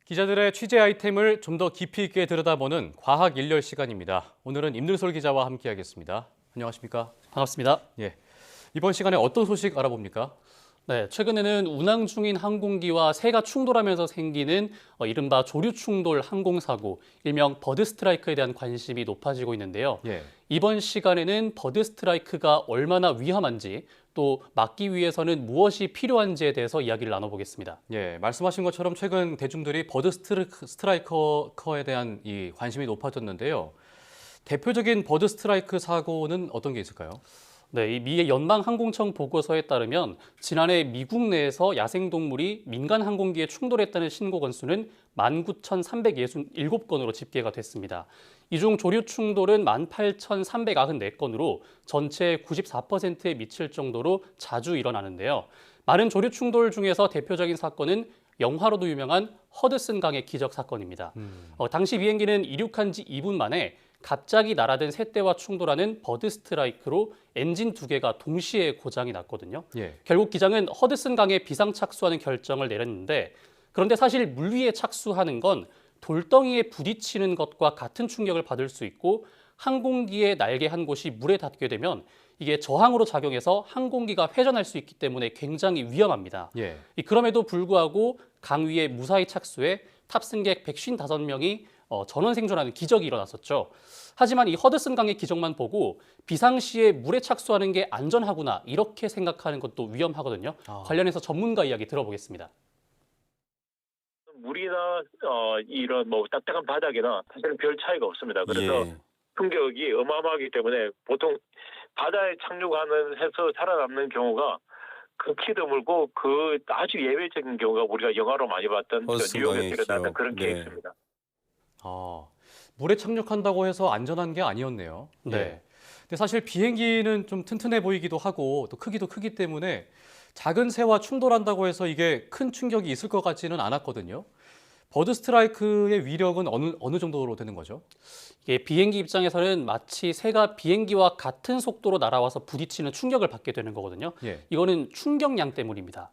기자들의 취재 아이템을 좀 더 깊이 있게 들여다보는 과학 일열 시간입니다. 오늘은 임늘솔 기자와 함께하겠습니다. 안녕하십니까? 반갑습니다. 예. 이번 시간에 어떤 소식 알아봅니까? 네, 최근에는 운항 중인 항공기와 새가 충돌하면서 생기는 이른바 조류 충돌 항공사고, 일명 버드 스트라이크에 대한 관심이 높아지고 있는데요. 예. 이번 시간에는 버드 스트라이크가 얼마나 위험한지, 또 막기 위해서는 무엇이 필요한지에 대해서 이야기를 나눠보겠습니다. 예, 말씀하신 것처럼 최근 대중들이 버드 스트라이커에 대한 이 관심이 높아졌는데요. 대표적인 버드 스트라이크 사고는 어떤 게 있을까요? 네, 이 미 연방항공청 보고서에 따르면 지난해 미국 내에서 야생동물이 민간 항공기에 충돌했다는 신고 건수는 19,367건으로 집계가 됐습니다. 이 중 조류 충돌은 18,394건으로 전체의 94%에 미칠 정도로 자주 일어나는데요. 많은 조류 충돌 중에서 대표적인 사건은 영화로도 유명한 허드슨 강의 기적 사건입니다. 당시 비행기는 이륙한 지 2분 만에 갑자기 날아든 새떼와 충돌하는 버드 스트라이크로 엔진 두 개가 동시에 고장이 났거든요. 예. 결국 기장은 허드슨 강에 비상 착수하는 결정을 내렸는데, 그런데 사실 물 위에 착수하는 건 돌덩이에 부딪히는 것과 같은 충격을 받을 수 있고, 항공기의 날개 한 곳이 물에 닿게 되면 이게 저항으로 작용해서 항공기가 회전할 수 있기 때문에 굉장히 위험합니다. 예. 그럼에도 불구하고 강 위에 무사히 착수해 탑승객 155명이 전원 생존하는 기적이 일어났었죠. 하지만 이 허드슨 강의 기적만 보고 비상시에 물에 착수하는 게 안전하구나 이렇게 생각하는 것도 위험하거든요. 관련해서 전문가 이야기 들어보겠습니다. 물이나 이런 뭐 딱딱한 바닥이나 사실은 별 차이가 없습니다. 그래서 충격이 어마어마하기 때문에 보통 바다에 착륙하는 해서 살아남는 경우가 극히 드물고 그 아주 예외적인 경우가 우리가 영화로 많이 봤던 뉴욕에서 일어났던 그런 케이스입니다. 물에 착륙한다고 해서 안전한 게 아니었네요. 네. 예. 근데 사실 비행기는 좀 튼튼해 보이기도 하고 또 크기도 크기 때문에 작은 새와 충돌한다고 해서 이게 큰 충격이 있을 것 같지는 않았거든요. 버드 스트라이크의 위력은 어느 정도로 되는 거죠? 이게 비행기 입장에서는 마치 새가 비행기와 같은 속도로 날아와서 부딪히는 충격을 받게 되는 거거든요. 예. 이거는 충격량 때문입니다.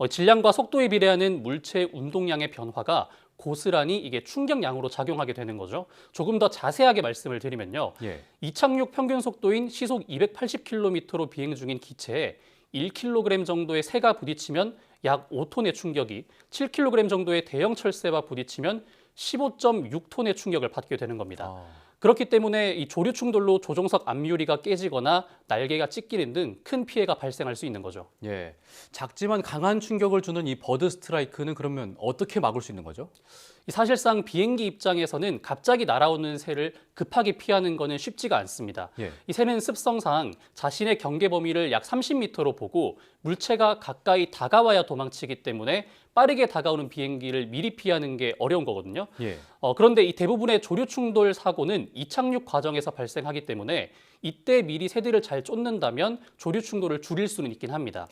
질량과 속도에 비례하는 물체 운동량의 변화가 고스란히 이게 충격량으로 작용하게 되는 거죠. 조금 더 자세하게 말씀을 드리면요. 예. 이착륙 평균 속도인 시속 280km로 비행 중인 기체에 1kg 정도의 새가 부딪히면 약 5톤의 충격이, 7kg 정도의 대형 철새와 부딪히면 15.6톤의 충격을 받게 되는 겁니다. 그렇기 때문에 이 조류 충돌로 조종석 앞유리가 깨지거나 날개가 찢기는 등 큰 피해가 발생할 수 있는 거죠. 예. 작지만 강한 충격을 주는 이 버드 스트라이크는 그러면 어떻게 막을 수 있는 거죠? 사실상 비행기 입장에서는 갑자기 날아오는 새를 급하게 피하는 것은 쉽지가 않습니다. 예. 이 새는 습성상 자신의 경계 범위를 약 30m로 보고 물체가 가까이 다가와야 도망치기 때문에 빠르게 다가오는 비행기를 미리 피하는 게 어려운 거거든요. 예. 그런데 이 대부분의 조류 충돌 사고는 이착륙 과정에서 발생하기 때문에 이때 미리 새들을 잘 쫓는다면 조류 충돌을 줄일 수는 있긴 합니다.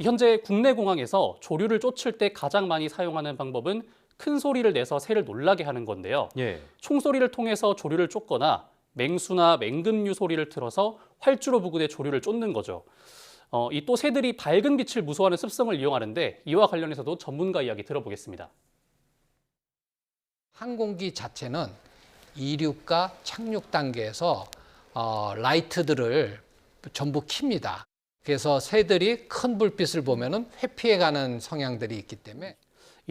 현재 국내 공항에서 조류를 쫓을 때 가장 많이 사용하는 방법은 큰 소리를 내서 새를 놀라게 하는 건데요. 예. 총소리를 통해서 조류를 쫓거나 맹수나 맹금류 소리를 틀어서 활주로 부근의 조류를 쫓는 거죠. 이 또 새들이 밝은 빛을 무서워하는 습성을 이용하는데, 이와 관련해서도 전문가 이야기 들어보겠습니다. 항공기 자체는 이륙과 착륙 단계에서 라이트들을 전부 킵니다. 그래서 새들이 큰 불빛을 보면은 회피해가는 성향들이 있기 때문에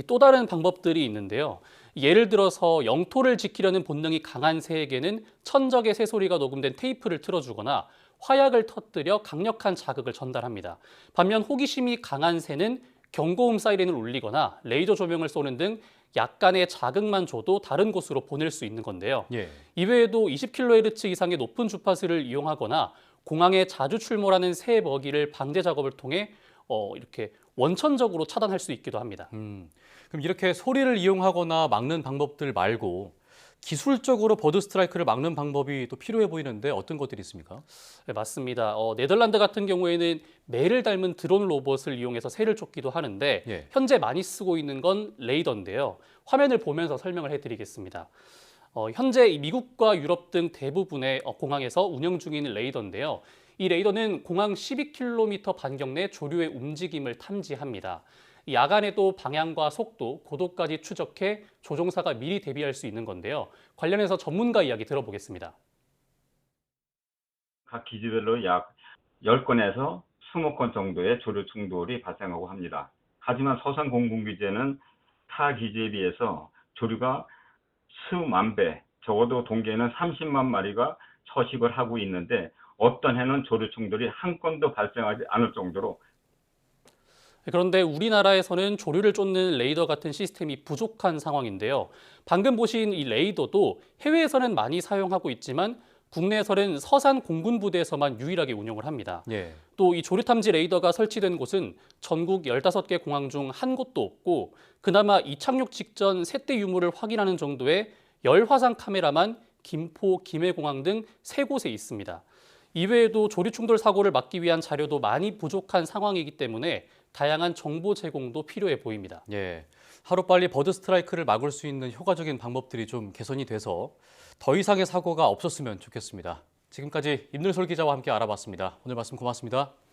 또 다른 방법들이 있는데요. 예를 들어서 영토를 지키려는 본능이 강한 새에게는 천적의 새소리가 녹음된 테이프를 틀어주거나 화약을 터뜨려 강력한 자극을 전달합니다. 반면 호기심이 강한 새는 경고음 사이렌을 울리거나 레이저 조명을 쏘는 등 약간의 자극만 줘도 다른 곳으로 보낼 수 있는 건데요. 예. 이외에도 20kHz 이상의 높은 주파수를 이용하거나 공항에 자주 출몰하는 새 먹이를 방제 작업을 통해 이렇게 원천적으로 차단할 수 있기도 합니다. 그럼 이렇게 소리를 이용하거나 막는 방법들 말고 기술적으로 버드 스트라이크를 막는 방법이 또 필요해 보이는데 어떤 것들이 있습니까? 네, 맞습니다. 네덜란드 같은 경우에는 매를 닮은 드론 로봇을 이용해서 새를 쫓기도 하는데, 예. 현재 많이 쓰고 있는 건 레이더인데요. 화면을 보면서 설명을 해드리겠습니다. 현재 미국과 유럽 등 대부분의 공항에서 운영 중인 레이더인데요. 이 레이더는 공항 12km 반경 내 조류의 움직임을 탐지합니다. 야간에도 방향과 속도, 고도까지 추적해 조종사가 미리 대비할 수 있는 건데요. 관련해서 전문가 이야기 들어보겠습니다. 각 기지별로 약 10건에서 20건 정도의 조류 충돌이 발생하고 합니다. 하지만 서산 공군기지에는 타 기지에 비해서 조류가 수만 배, 적어도 동계에는 30만 마리가 서식을 하고 있는데 어떤 해는 조류 충돌이 한 건도 발생하지 않을 정도로. 그런데 우리나라에서는 조류를 쫓는 레이더 같은 시스템이 부족한 상황인데요. 방금 보신 이 레이더도 해외에서는 많이 사용하고 있지만 국내에서는 서산 공군부대에서만 유일하게 운영을 합니다. 예. 또 이 조류 탐지 레이더가 설치된 곳은 전국 15개 공항 중 한 곳도 없고 그나마 이착륙 직전 새떼 유무를 확인하는 정도의 열화상 카메라만 김포, 김해공항 등 3곳에 있습니다. 이외에도 조류 충돌 사고를 막기 위한 자료도 많이 부족한 상황이기 때문에 다양한 정보 제공도 필요해 보입니다. 예. 하루빨리 버드 스트라이크를 막을 수 있는 효과적인 방법들이 좀 개선이 돼서 더 이상의 사고가 없었으면 좋겠습니다. 지금까지 임늘솔 기자와 함께 알아봤습니다. 오늘 말씀 고맙습니다.